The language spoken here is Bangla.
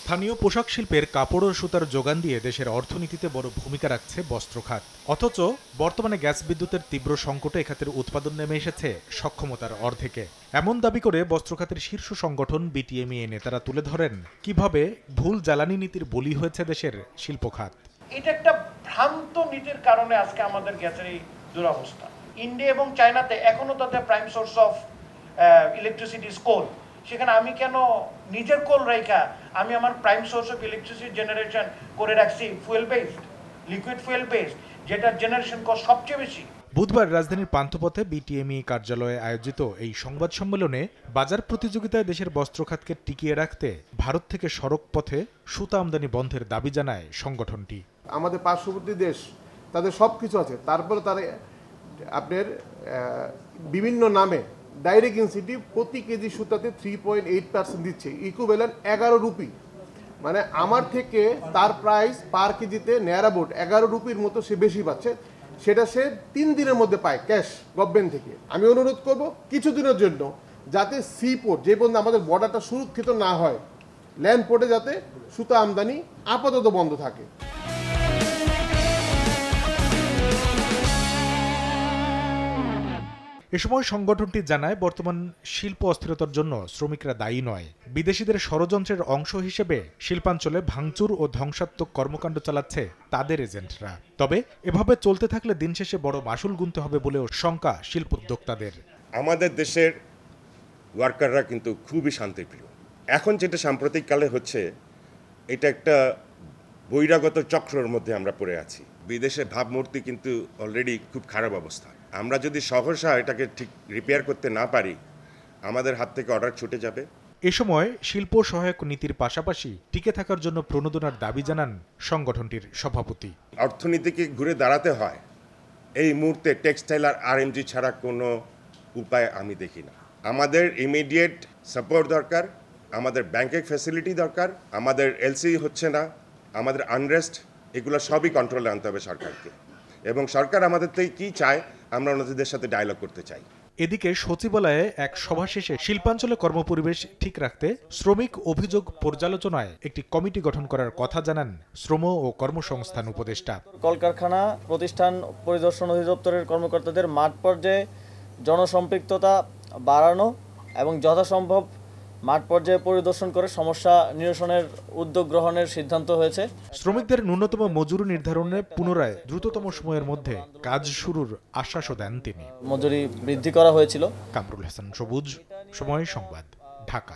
স্থানীয় পোশাক শিল্পের কাপড় ও সুতার যোগান দিয়ে দেশের অর্থনীতিতে বড় ভূমিকা রাখছে বস্ত্র খাত। অথচ বর্তমানে গ্যাস বিদ্যুতের তীব্র সংকটে এ খাতের উৎপাদন নেমে এসেছে সক্ষমতার অর্ধেকে। এমন দাবি করে বস্ত্র খাতের শীর্ষ সংগঠন বিটিএমইএ নেতারা তুলে ধরেন কিভাবে ভুল জ্বালানি নীতির বলি হয়েছে দেশের শিল্প খাত। এটা একটা ভ্রান্ত নীতির কারণে আজকে আমাদের গ্যাসের এই দুরবস্থা। ইন্ডিয়া এবং চায়নাতে এখনো তাদের prime source of electricity is coal. সেখানে আমি কেন নিজের কোল রেখা আমি আমার prime source of electricity generation করে রাখছি fuel based, liquid fuel based, যেটার জেনারেশন কস্ট সবচেয়ে বেশি। বুধবার রাজধানীর পান্থপথে বিটিএমই কার্যালয়ে আয়োজিত এই সংবাদ সম্মেলনে বাজার প্রতিযোগিতায় দেশের বস্ত্র খাতকে টিকিয়ে রাখতে ভারত থেকে সড়ক পথে সুতা আমদানি বন্ধের দাবি জানায় সংগঠনটি। আমাদের পার্শ্ববর্তী দেশ তাদের সব কিছু আছে, তারপরে তারা আপনার বিভিন্ন নামে ডাইরেক্ট ইনসেন্টিভ প্রতি কেজি সুতাতে 3.8% দিচ্ছে, ইকুইভ্যালেন্ট 11 রুপি। মানে আমার থেকে তার প্রাইস পার কেজিতে নেয়ার অ্যাবাউট 11 রুপির মতো সে বেশি পাচ্ছে। সেটা সে 3 দিনের মধ্যে পায় ক্যাশ গভর্নমেন্ট থেকে। আমি অনুরোধ করব কিছুদিনের জন্য যাতে সি পোর্ট, যে পর্যন্ত আমাদের বর্ডারটা সুরক্ষিত না হয়, ল্যান্ড পোর্টে যাতে সুতা আমদানি আপাতত বন্ধ থাকে। এ সময় সংগঠনটি জানায় বর্তমান শিল্প অস্থিরতার জন্য শ্রমিকরা দায়ী নয়, বিদেশিদের ষড়যন্ত্রের অংশ হিসেবে শিল্পাঞ্চলে ভাঙচুর ও ধ্বংসাত্মক কর্মকাণ্ড চালাচ্ছে তাদের এজেন্টরা। তবে এভাবে চলতে থাকলে দিন শেষে বড় মাসুল গুনতে হবে বলেও শঙ্কা শিল্পোদ্যোক্তাদের। আমাদের দেশের ওয়ার্কাররা কিন্তু খুবই শান্তিপ্রিয়। এখন যেটা সাম্প্রতিককালে হচ্ছে, এটা একটা বহিরাগত চক্রের মধ্যে আমরা পড়ে আছি। বিদেশে ভাবমূর্তি কিন্তু অলরেডি খুব খারাপ অবস্থা। আমরা যদি সহসা এটাকে ঠিক রিপেয়ার করতে না পারি, আমাদের হাত থেকে অর্ডার ছুটে যাবে। এ সময় শিল্প সহায়ক নীতির পাশাপাশি টিকে থাকার জন্য প্রণোদনার দাবি জানান সংগঠনটির সভাপতি। অর্থনীতিকে ঘুরে দাঁড়াতে হয়, এই মুহূর্তে টেক্সটাইল আর আরএমজি ছাড়া কোনো উপায় আমি দেখি না। আমাদের ইমিডিয়েট সাপোর্ট দরকার, আমাদের ব্যাংকিং ফ্যাসিলিটি দরকার, আমাদের এলসি হচ্ছে না, আমাদের আনরেস্ট, এগুলো সবই কন্ট্রোলে আনতে হবে সরকারকে। এবং সরকার আমাদের থেকে কী চায়, আমরা ওনাদের সাথে ডায়লগ করতে চাই। এদিকে সচিবালয়ে এক সভা শেষে শিল্পাঞ্চলে কর্মপরিবেশ ঠিক রাখতে শ্রমিক অভিযোগ পর্যালোচনায় একটি কমিটি গঠন করার কথা জানান শ্রম ও কর্মসংস্থান উপদেষ্টা। কলকারখানা প্রতিষ্ঠান পরিদর্শন অধিদপ্তরের কর্মকর্তাদের মাঠ পর্যায়ে জনসম্পৃক্ততা বাড়ানো এবং যথাসম্ভব মাঠ পর্যায়ে পরিদর্শন করে সমস্যা নিরসনের উদ্যোগ গ্রহণের সিদ্ধান্ত হয়েছে। শ্রমিকদের ন্যূনতম মজুরি নির্ধারণে পুনরায় দ্রুততম সময়ের মধ্যে কাজ শুরুর আশ্বাসও দেন তিনি। মজুরি বৃদ্ধি করা হয়েছিল। কামরুল হাসান সবুজ, সময় সংবাদ, ঢাকা।